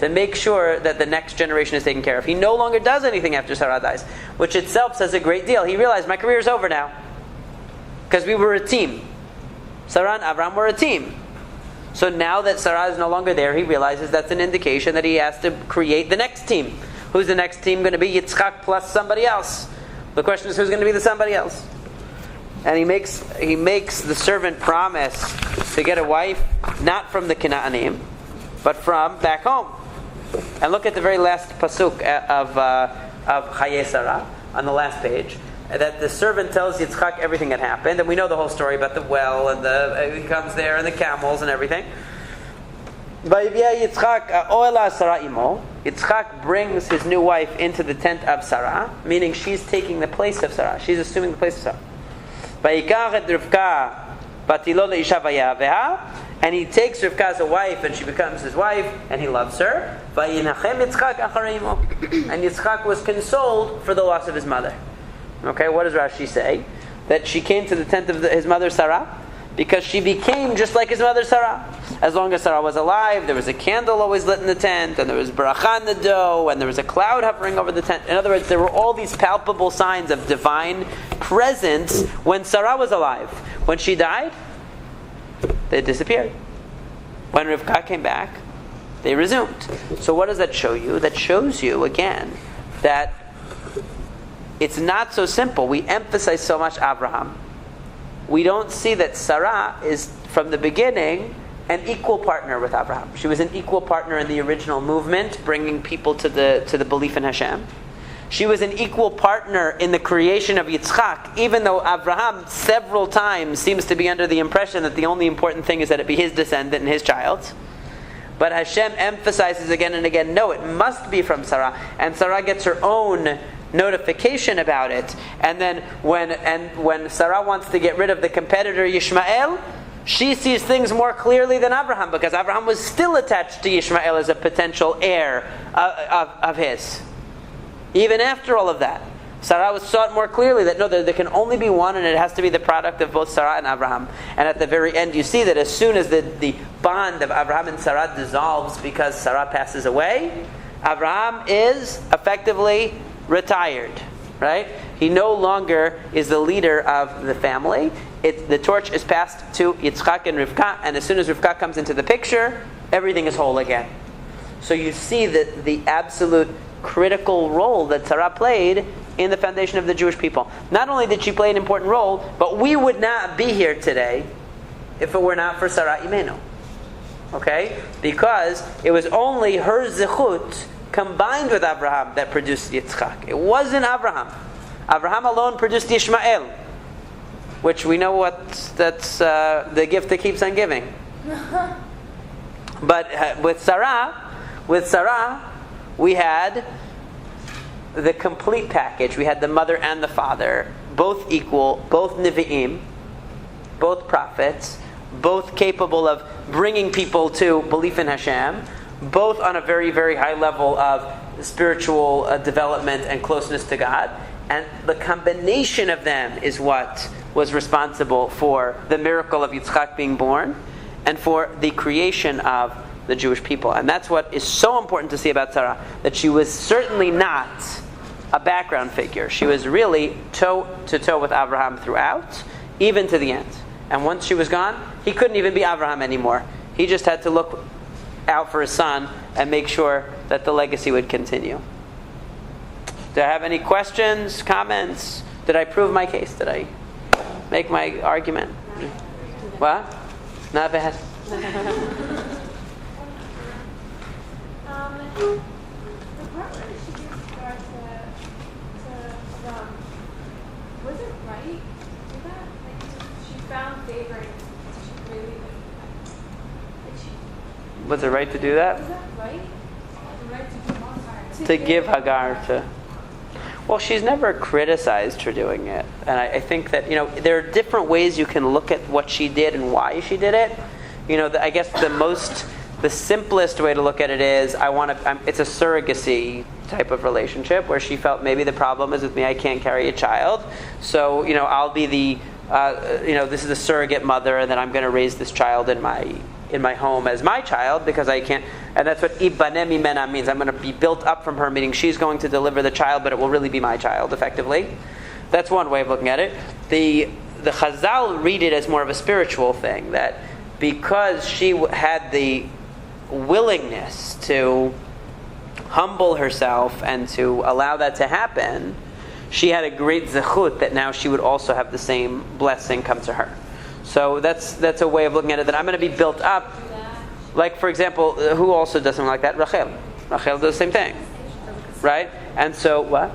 to make sure that the next generation is taken care of. He no longer does anything after Sarah dies, which itself says a great deal. He realized, my career is over now, because we were a team. Sarah and Abraham were a team. So now that Sarah is no longer there, he realizes that's an indication that he has to create the next team. Who's the next team going to be? Yitzchak plus somebody else. The question is, who's going to be the somebody else? And he makes the servant promise to get a wife, not from the Canaanim, but from back home. And look at the very last pasuk of Chaye Sarah on the last page. That the servant tells Yitzchak everything that happened, and we know the whole story about the well and he comes there and the camels and everything. Yitzchak brings his new wife into the tent of Sarah, meaning she's taking the place of Sarah. She's assuming the place of Sarah. And he takes Rivka as a wife, and she becomes his wife, and he loves her. And Yitzchak was consoled for the loss of his mother. Okay, what does Rashi say? That she came to the tent of his mother Sarah because she became just like his mother Sarah. As long as Sarah was alive, there was a candle always lit in the tent, and there was bracha in the dough, and there was a cloud hovering over the tent. In other words, there were all these palpable signs of divine presence when Sarah was alive. When she died, they disappeared. When Rivka came back, they resumed. So what does that show you? That shows you, again, that it's not so simple. We emphasize so much Abraham. We don't see that Sarah is, from the beginning, an equal partner with Abraham. She was an equal partner in the original movement, bringing people to the belief in Hashem. She was an equal partner in the creation of Yitzchak, even though Abraham several times seems to be under the impression that the only important thing is that it be his descendant and his child. But Hashem emphasizes again and again, no, it must be from Sarah. And Sarah gets her own notification about it. And then when Sarah wants to get rid of the competitor Yishmael, she sees things more clearly than Abraham, because Abraham was still attached to Yishmael as a potential heir of his. Even after all of that, Sarah saw it more clearly that no, there can only be one, and it has to be the product of both Sarah and Abraham. And at the very end, you see that as soon as the bond of Abraham and Sarah dissolves because Sarah passes away, Abraham is effectively retired, right? He no longer is the leader of the family. The torch is passed to Yitzchak and Rivka, and as soon as Rivka comes into the picture, everything is whole again. So you see that the absolute critical role that Sarah played in the foundation of the Jewish people. Not only did she play an important role, but we would not be here today if it were not for Sarah Imenu. Okay? Because it was only her zechut combined with Abraham that produced Yitzchak. It wasn't Abraham. Abraham alone produced Yishmael, which we know that's the gift that keeps on giving. But with Sarah, we had the complete package. We had the mother and the father, both equal, both Nevi'im, both prophets, both capable of bringing people to belief in Hashem, both on a very, very high level of spiritual development and closeness to God. And the combination of them is what was responsible for the miracle of Yitzchak being born and for the creation of the Jewish people. And that's what is so important to see about Sarah, that she was certainly not a background figure. She was really toe to toe with Abraham throughout, even to the end. And once she was gone, he couldn't even be Abraham anymore. He just had to look out for his son and make sure that the legacy would continue. Do I have any questions, comments? Did I prove my case? Did I make my argument? What? Not bad. The part where she gives regard to was it right? Was that she found favor? She really Was it right to do that? Was that right? The right To give Hagar to. Well, she's never criticized for doing it, and I think that there are different ways you can look at what she did and why she did it. I guess the simplest way to look at it is it's a surrogacy type of relationship where she felt maybe the problem is with me, I can't carry a child, so I'll be this is a surrogate mother, and then I'm going to raise this child in my home as my child because I can't. And that's what ibaneh mimena means. I'm going to be built up from her, meaning she's going to deliver the child, but it will really be my child, effectively. That's one way of looking at it. The Chazal read it as more of a spiritual thing, that because she had the willingness to humble herself and to allow that to happen, she had a great zechut that now she would also have the same blessing come to her. So that's a way of looking at it, that I'm going to be built up. Like, for example, who also does something like that? Rachel. Rachel does the same thing. Right? And so, what?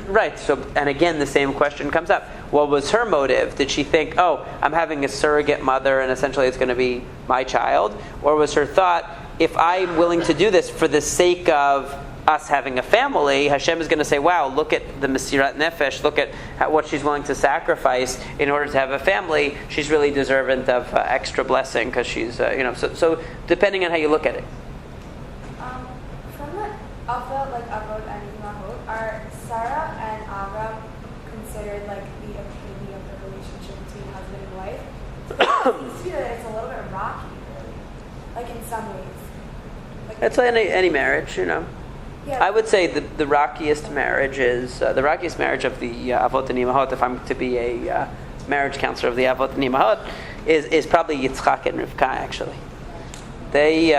Right. So, and again, the same question comes up. What was her motive? Did she think, I'm having a surrogate mother and essentially it's going to be my child? Or was her thought, if I'm willing to do this for the sake of us having a family, Hashem is going to say, wow, look at the Mesirat Nefesh, look at what she's willing to sacrifice in order to have a family. She's really deserving of extra blessing because she's, so depending on how you look at it. From the Alpha, like Avot and Imahot, are Sarah and Avram considered like the epitome of the relationship between husband and wife? It seems to be that it's a little bit rocky, really. Like in some ways. It's like any marriage, Yeah. I would say the rockiest marriage is the rockiest marriage of the Avot and Imahot, if I'm to be a marriage counselor of the Avot and Imahot, is probably Yitzchak and Rivka, actually. They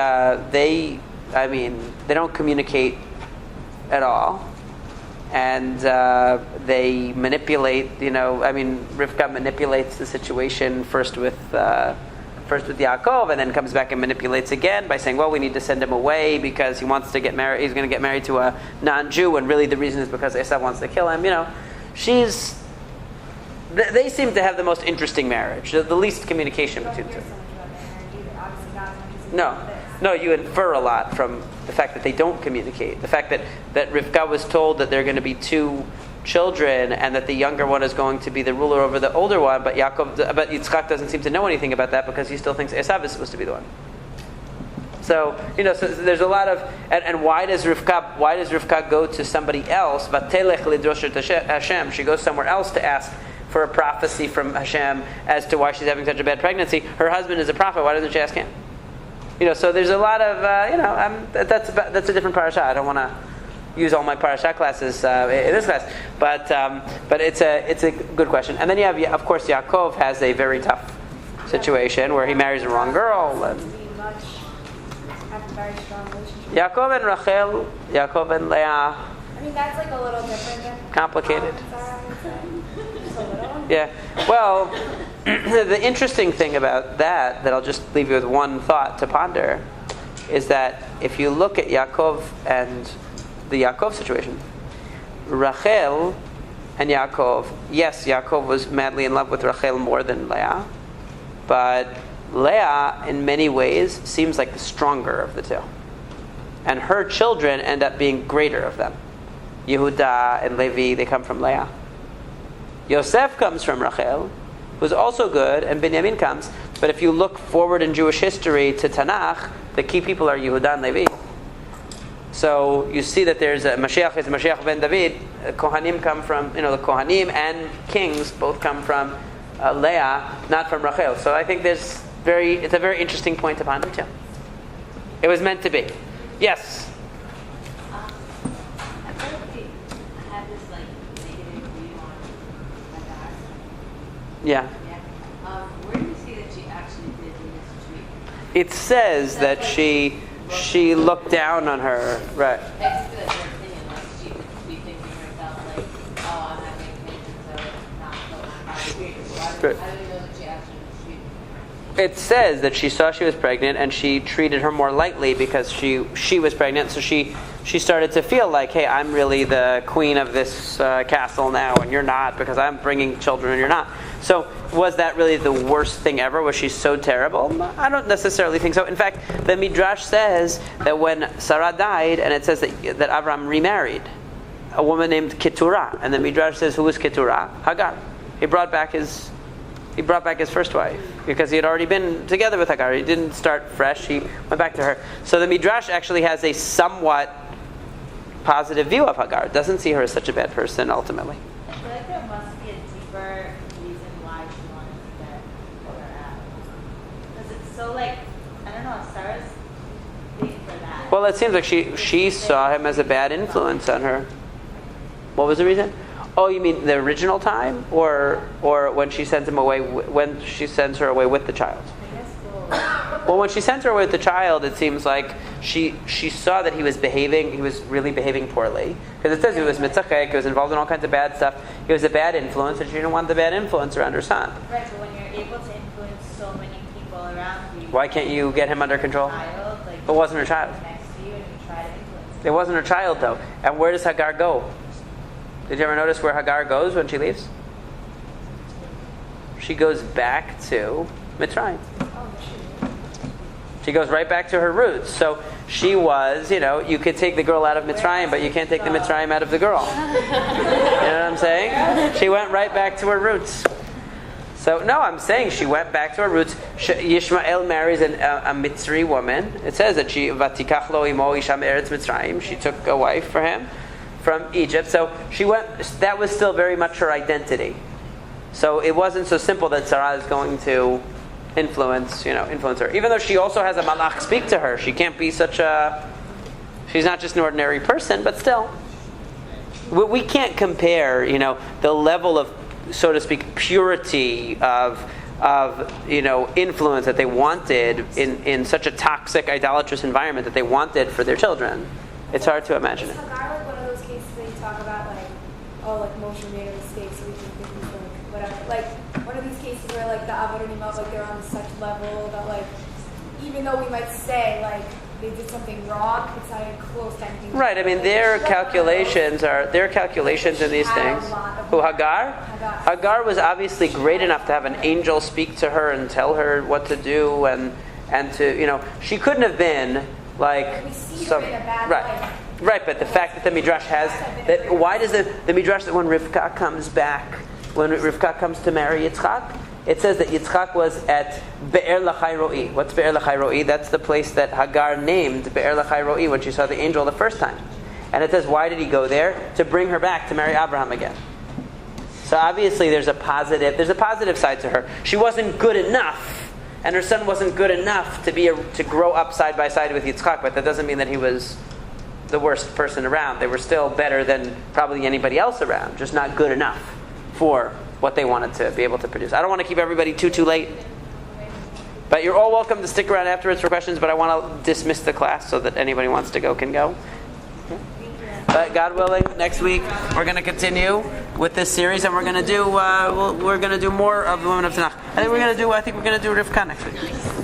don't communicate at all. And they manipulate, Rivka manipulates the situation first with first with Yaakov, and then comes back and manipulates again by saying, well, we need to send him away because he wants to get married. He's going to get married to a non-Jew, and really the reason is because Esav wants to kill him. They seem to have the most interesting marriage, the least communication between the two. No, you infer a lot from the fact that they don't communicate. The fact that Rivka was told that there are going to be two children and that the younger one is going to be the ruler over the older one, but Yitzchak doesn't seem to know anything about that because he still thinks Esav is supposed to be the one. So so there's a lot of and why does Rivka go to somebody else? Vatelech lidrosh et Hashem. She goes somewhere else to ask for a prophecy from Hashem as to why she's having such a bad pregnancy. Her husband is a prophet. Why doesn't she ask him? So there's a lot of that's a different parasha. I don't want to use all my parasha classes in this class, but it's a good question. And then you have, of course, Yaakov has a very tough situation where he marries the wrong girl. And Yaakov and Rachel, Yaakov and Leah. I mean, that's like a little different than complicated. Sarah, I would say. Just a little. Yeah. Well, the interesting thing about that I'll just leave you with one thought to ponder, is that if you look at Yaakov and the Yaakov situation, Rachel and Yaakov, yes, Yaakov was madly in love with Rachel more than Leah, but Leah, in many ways, seems like the stronger of the two. And her children end up being greater of them. Yehuda and Levi, they come from Leah. Yosef comes from Rachel, who's also good, and Binyamin comes. But if you look forward in Jewish history to Tanakh, the key people are Yehuda and Levi. So you see that there's a Mashiach is Mashiach ben David. Kohanim come from, the Kohanim and kings both come from Leah, not from Rachel. So I think it's a very interesting point to ponder too. It was meant to be. Yes? I feel like we had this negative view on Hagar. Yeah. Where do you see that she actually did mistreat? It says that she looked down on her. Right. I just feel like her opinion, she could be thinking to herself, oh, I'm having kids, and so it's not so How do we know that she actually mistreated? It says that she saw she was pregnant and she treated her more lightly because she was pregnant. So she started to feel like, hey, I'm really the queen of this castle now, and you're not, because I'm bringing children and you're not. So was that really the worst thing ever? Was she so terrible? I don't necessarily think so. In fact, the Midrash says that when Sarah died, and it says that Avram remarried a woman named Keturah, and the Midrash says, who was Keturah? Hagar. He brought back his first wife because he had already been together with Hagar. He didn't start fresh. He went back to her. So the Midrash actually has a somewhat positive view of Hagar. It doesn't see her as such a bad person ultimately. I feel like there must be a deeper reason why she wanted to get her out. Because it's so I don't know, Sarah's big for that. Well, it seems like she saw him as a bad influence on her. What was the reason? Oh, you mean the original time, or when she sends him away? When she sends her away with the child? I guess both. Well, when she sent her away with the child, it seems like she saw that he was really behaving poorly. Because it says he was mitzachek, he was involved in all kinds of bad stuff. He was a bad influence, and she didn't want the bad influence around her son. Right, but when you're able to influence so many people around you, Why can't you get him under control? child, It wasn't her child. next to you, and you try to influence It wasn't her child, though. And where does Hagar go? Did you ever notice where Hagar goes when she leaves? She goes back to Mitzrayim. She goes right back to her roots. So she was, you could take the girl out of Mitzrayim, but you can't take the Mitzrayim out of the girl. You know what I'm saying? She went right back to her roots. So, no, I'm saying she went back to her roots. Yishmael marries a Mitzri woman. It says that she, Vatikach lo imo isha me'eretz Mitzrayim. She took a wife for him from Egypt. So she went, that was still very much her identity. So it wasn't so simple that Sarah is going to influence her. Even though she also has a malach speak to her. She can't be she's not just an ordinary person, but still. We can't compare, the level of, so to speak, purity of influence that they wanted in such a toxic, idolatrous environment that they wanted for their children. It's hard to imagine it. Is Hagar one of those cases that you talk about, Moshe made a mistake, so we can think he's whatever? One of these cases where like the avodim like they're on such level that like even though we might say like they did something wrong, it's not even close to anything. Right. I mean, their calculations in these things. Who, Hagar? Hagar was obviously great enough to have an angel speak to her and tell her what to do, and to, she couldn't have been like We see some her in a bad right. light. Right, but the fact that the Midrash has that, why does the Midrash that when Rivka comes back, when Rivka comes to marry Yitzchak, it says that Yitzchak was at Be'er Lachai Ro'i. What's Be'er Lachai Ro'i? That's the place that Hagar named Be'er Lachai Ro'i when she saw the angel the first time. And it says, why did he go there? To bring her back to marry Abraham again. So obviously there's a positive side to her. She wasn't good enough, and her son wasn't good enough to grow up side by side with Yitzchak, but that doesn't mean that he was the worst person around. They were still better than probably anybody else around, just not good enough for what they wanted to be able to produce. I don't want to keep everybody too late, but you're all welcome to stick around afterwards for questions, but I want to dismiss the class so that anybody who wants to go can go. But God willing, next week we're going to continue with this series, and we're going to do more of the Women of Tanakh. I think we're going to do Rivka next week.